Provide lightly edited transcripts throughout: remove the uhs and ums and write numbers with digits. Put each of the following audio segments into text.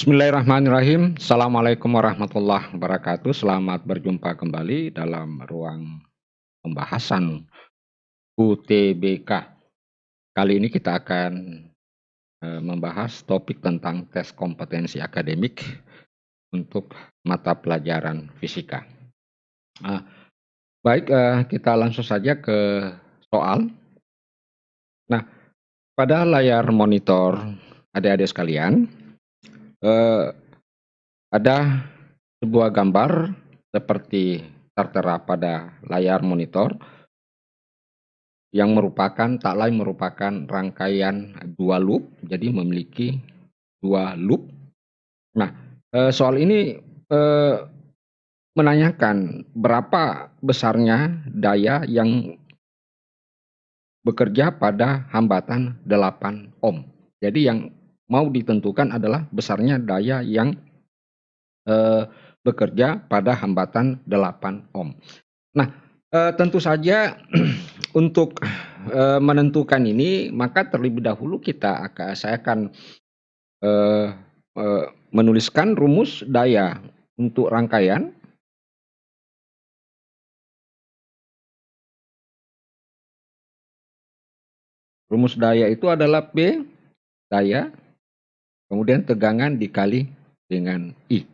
Bismillahirrahmanirrahim. Assalamualaikum warahmatullahi wabarakatuh. Selamat berjumpa kembali dalam ruang pembahasan UTBK. Kali ini kita akan membahas topik tentang tes kompetensi akademik untuk mata pelajaran fisika. Baik, kita langsung saja ke soal. Nah, pada layar monitor adik-adik sekalian, ada sebuah gambar seperti tertera pada layar monitor yang tak lain merupakan rangkaian dua loop, jadi memiliki dua loop. Nah, soal ini menanyakan berapa besarnya daya yang bekerja pada hambatan 8 ohm. Jadi yang mau ditentukan adalah besarnya daya yang bekerja pada hambatan 8 ohm. Nah, tentu saja untuk menentukan ini, maka terlebih dahulu saya akan menuliskan rumus daya untuk rangkaian. Rumus daya itu adalah P, daya, kemudian tegangan dikali dengan I.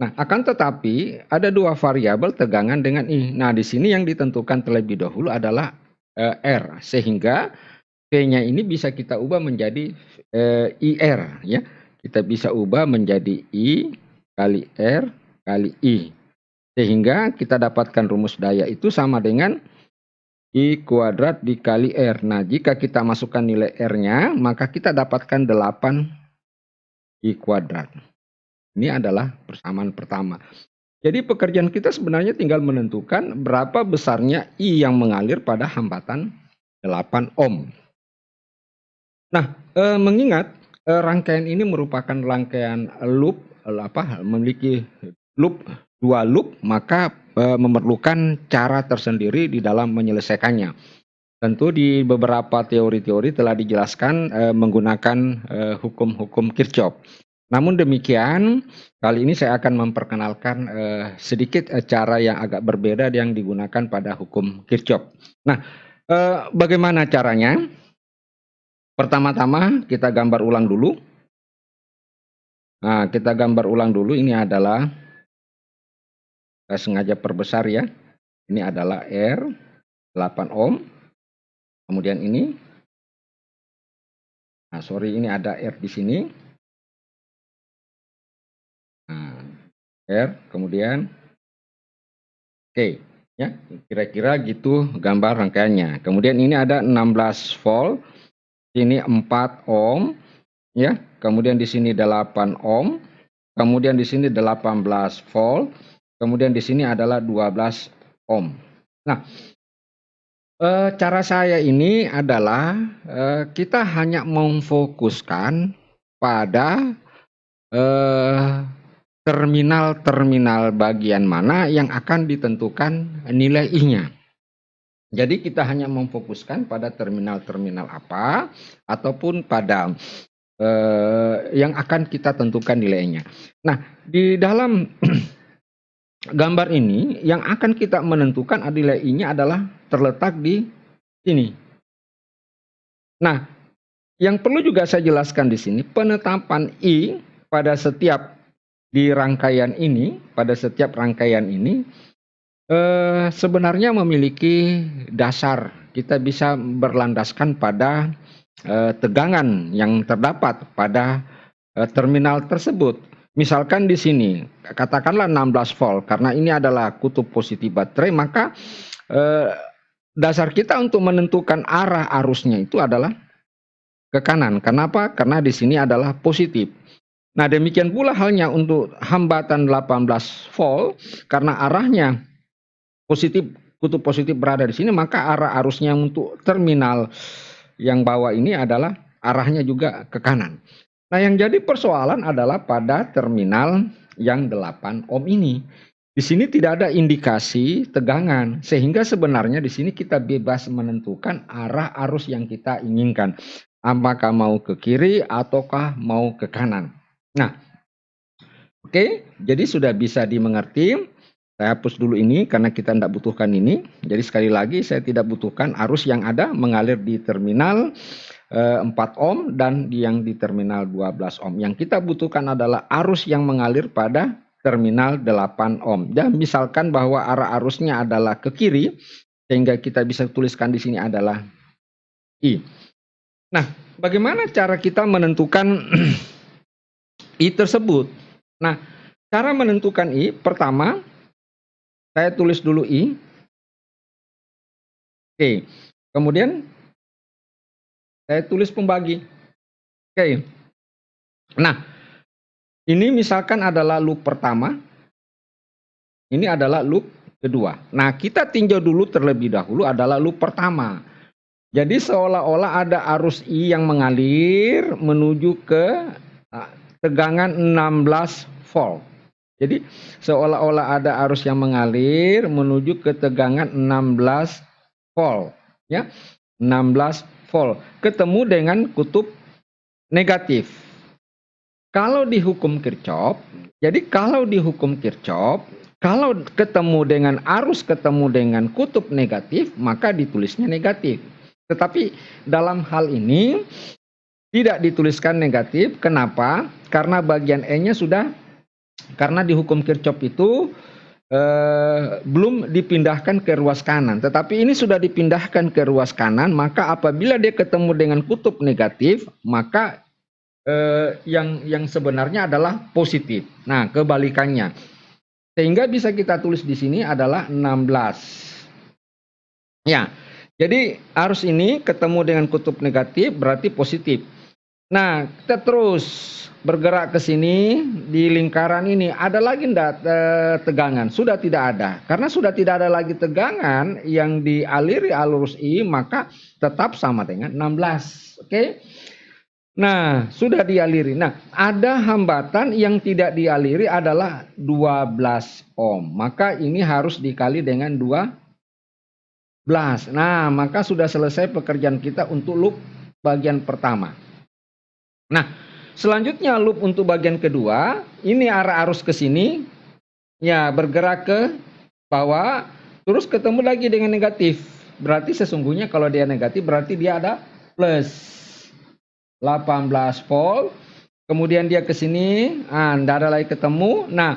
Nah, akan tetapi ada dua variabel tegangan dengan I. Nah, di sini yang ditentukan terlebih dahulu adalah R, sehingga P-nya ini bisa kita ubah menjadi IR, ya. Kita bisa ubah menjadi I kali R kali I. Sehingga kita dapatkan rumus daya itu sama dengan I kuadrat dikali R. Nah, jika kita masukkan nilai R-nya, maka kita dapatkan 8 I kuadrat. Ini adalah persamaan pertama. Jadi pekerjaan kita sebenarnya tinggal menentukan berapa besarnya I yang mengalir pada hambatan 8 ohm. Nah, mengingat rangkaian ini merupakan rangkaian loop, memiliki loop, dua loop, maka memerlukan cara tersendiri di dalam menyelesaikannya. Tentu di beberapa teori-teori telah dijelaskan menggunakan hukum-hukum Kirchhoff. Namun demikian, kali ini saya akan memperkenalkan sedikit cara yang agak berbeda yang digunakan pada hukum Kirchhoff. Nah, bagaimana caranya? Pertama-tama kita gambar ulang dulu. Nah, kita gambar ulang dulu. Ini adalah, saya sengaja perbesar ya. Ini adalah R 8 ohm. Kemudian ini, ini ada R di sini. Nah, R, kemudian K, ya, kira-kira gitu gambar rangkaiannya. Kemudian ini ada 16 volt, ini 4 ohm, ya. Kemudian di sini 8 ohm, kemudian di sini 18 volt, kemudian di sini adalah 12 ohm. Nah, cara saya ini adalah kita hanya memfokuskan pada terminal-terminal bagian mana yang akan ditentukan nilai I-nya. Jadi kita hanya memfokuskan pada terminal-terminal apa ataupun pada yang akan kita tentukan nilainya. Nah, di dalam gambar ini yang akan kita menentukan nilai I-nya adalah terletak di sini. Nah, yang perlu juga saya jelaskan di sini, penetapan I pada setiap rangkaian ini sebenarnya memiliki dasar. Kita bisa berlandaskan pada tegangan yang terdapat pada terminal tersebut. Misalkan di sini, katakanlah 16 volt, karena ini adalah kutub positif baterai, maka dasar kita untuk menentukan arah arusnya itu adalah ke kanan. Kenapa? Karena di sini adalah positif. Nah, demikian pula halnya untuk hambatan 18 volt, karena arahnya positif, kutub positif berada di sini, maka arah arusnya untuk terminal yang bawah ini adalah arahnya juga ke kanan. Nah, yang jadi persoalan adalah pada terminal yang 8 ohm ini. Di sini tidak ada indikasi tegangan, sehingga sebenarnya di sini kita bebas menentukan arah arus yang kita inginkan. Apakah mau ke kiri ataukah mau ke kanan. Nah, Oke, jadi sudah bisa dimengerti. Saya hapus dulu ini karena kita tidak butuhkan ini. Jadi sekali lagi saya tidak butuhkan arus yang ada mengalir di terminal 4 ohm dan yang di terminal 12 ohm. Yang kita butuhkan adalah arus yang mengalir pada terminal 8 ohm. Dan misalkan bahwa arah arusnya adalah ke kiri, sehingga kita bisa tuliskan di sini adalah I. Nah, bagaimana cara kita menentukan I tersebut? Nah, cara menentukan I, pertama, saya tulis dulu I. Oke, kemudian saya tulis pembagi. Oke, nah ini misalkan adalah loop pertama, ini adalah loop kedua. Nah, kita tinjau dulu terlebih dahulu adalah loop pertama. Jadi seolah-olah ada arus I yang mengalir menuju ke tegangan 16 volt. Jadi seolah-olah ada arus yang mengalir menuju ke tegangan 16 volt, ya. 16 volt ketemu dengan kutub negatif. Kalau dihukum Kirchhoff, jadi kalau dihukum Kirchhoff, kalau ketemu dengan arus ketemu dengan kutub negatif, maka ditulisnya negatif. Tetapi dalam hal ini tidak dituliskan negatif. Kenapa? Karena bagian E-nya sudah, karena dihukum Kirchhoff itu belum dipindahkan ke ruas kanan. Tetapi ini sudah dipindahkan ke ruas kanan, maka apabila dia ketemu dengan kutub negatif, maka yang sebenarnya adalah positif. Nah, kebalikannya. Sehingga bisa kita tulis di sini adalah 16. Ya, jadi arus ini ketemu dengan kutub negatif berarti positif. Nah, kita terus bergerak ke sini di lingkaran ini. Ada lagi enggak tegangan? Sudah tidak ada. Karena sudah tidak ada lagi tegangan yang dialiri arus I, maka tetap sama dengan 16. Oke? Nah, sudah dialiri. Nah, ada hambatan yang tidak dialiri adalah 12 ohm. Maka ini harus dikali dengan 12. Nah, maka sudah selesai pekerjaan kita untuk loop bagian pertama. Nah, selanjutnya loop untuk bagian kedua, ini arah arus ke sini, ya bergerak ke bawah, terus ketemu lagi dengan negatif. Berarti sesungguhnya kalau dia negatif berarti dia ada plus 18 volt. Kemudian dia ke sini, tidak ada lagi ketemu. Nah,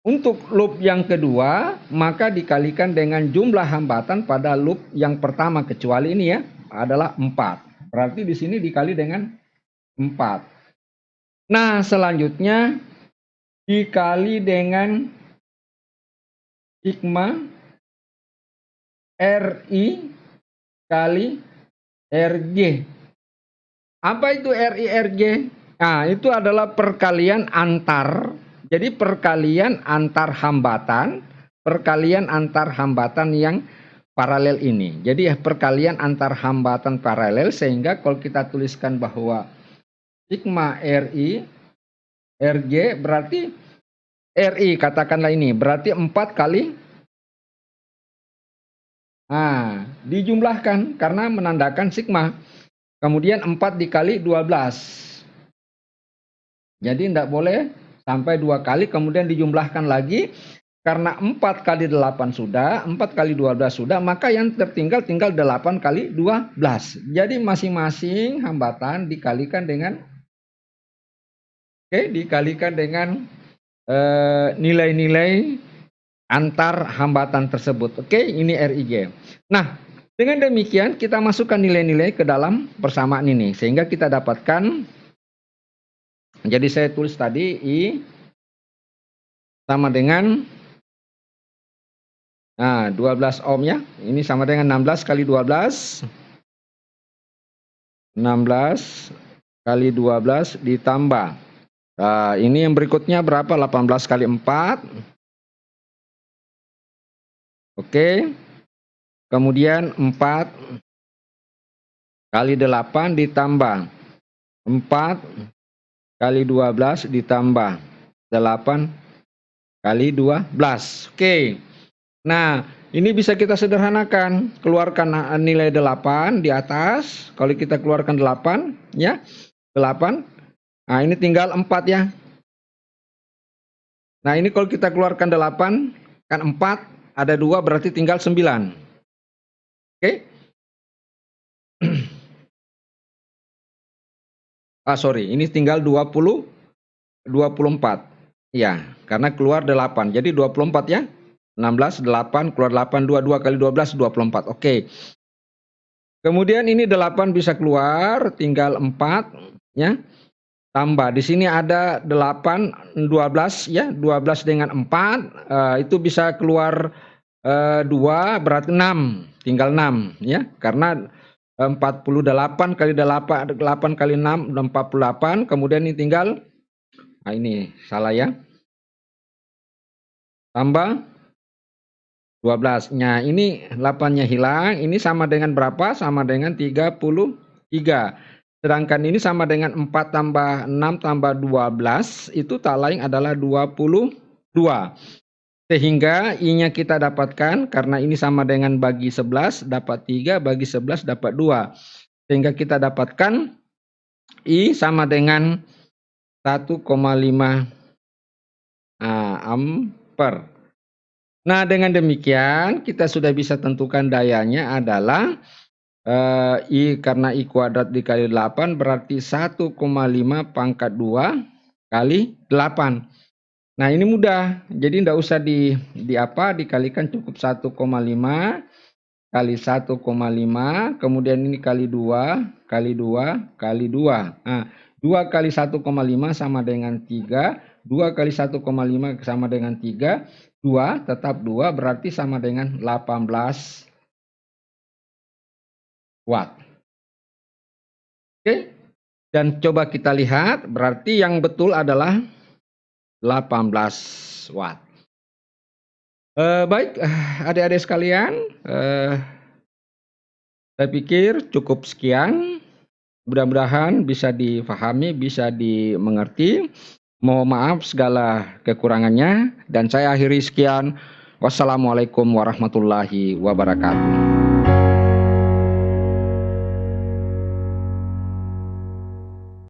untuk loop yang kedua, maka dikalikan dengan jumlah hambatan pada loop yang pertama, kecuali ini ya, adalah 4. Berarti di sini dikali dengan 4. Nah, selanjutnya dikali dengan sigma RI kali RJ. Apa itu RI RJ? Nah, itu adalah perkalian antar. Jadi perkalian antar hambatan, perkalian antar hambatan yang paralel ini. Jadi perkalian antar hambatan paralel, sehingga kalau kita tuliskan bahwa sigma RI RJ berarti RI, katakanlah ini berarti 4 kali, nah dijumlahkan karena menandakan sigma, kemudian 4 dikali 12, jadi tidak boleh sampai 2 kali kemudian dijumlahkan lagi. Karena 4 kali 8 sudah, 4 kali 12 sudah, maka yang tertinggal tinggal 8 kali 12. Jadi masing-masing hambatan dikalikan dengan dikalikan dengan nilai-nilai antar hambatan tersebut. Oke, ini RIG. Nah, dengan demikian kita masukkan nilai-nilai ke dalam persamaan ini sehingga kita dapatkan, jadi saya tulis tadi I sama dengan 12 ohm ya. Ini sama dengan 16 kali 12. 16 kali 12 ditambah. Nah, ini yang berikutnya berapa? 18 kali 4. Oke. Kemudian 4 kali 8 ditambah 4 kali 12 ditambah 8 kali 12. Oke. Nah, ini bisa kita sederhanakan. Keluarkan nilai 8 di atas. Kalau kita keluarkan 8, ya. 8. Nah, ini tinggal 4 ya. Nah, ini kalau kita keluarkan 8, kan 4, ada 2 berarti tinggal 9. Oke? Sorry, ini tinggal 24. Ya, karena keluar 8. Jadi 24 ya. 16, 8, keluar 8, 2 kali 12, 24. Oke. Kemudian ini 8 bisa keluar, tinggal 4 ya. Tambah di sini ada 8, 12 ya, 12 dengan 4 itu bisa keluar 2 berarti 6, tinggal 6 ya. Karena 48 kali 8 kali 6 48, kemudian ini tinggal ini salah ya. Tambah 12. Nah, ini 8-nya hilang, ini sama dengan berapa? Sama dengan 33. Sedangkan ini sama dengan 4 tambah 6 tambah 12, itu tak lain adalah 22. Sehingga I-nya kita dapatkan, karena ini sama dengan bagi 11, dapat 3, bagi 11 dapat 2. Sehingga kita dapatkan I sama dengan 1,5 ampere. Nah, dengan demikian kita sudah bisa tentukan dayanya adalah I, karena I kuadrat dikali 8 berarti 1,5 pangkat 2 kali 8. Nah, ini mudah. Jadi tidak usah dikalikan, cukup 1,5 kali 1,5, kemudian ini kali 2, kali 2, kali 2. Nah, 2 kali 1,5 sama dengan 3, 2 kali 1,5 sama dengan 3, 2 tetap 2 berarti sama dengan 18 watt. Oke, dan coba kita lihat, berarti yang betul adalah 18 watt. Baik, adik-adik sekalian, saya pikir cukup sekian. Mudah-mudahan bisa difahami, bisa dimengerti. Mohon maaf segala kekurangannya, dan saya akhiri sekian. Wassalamualaikum warahmatullahi wabarakatuh.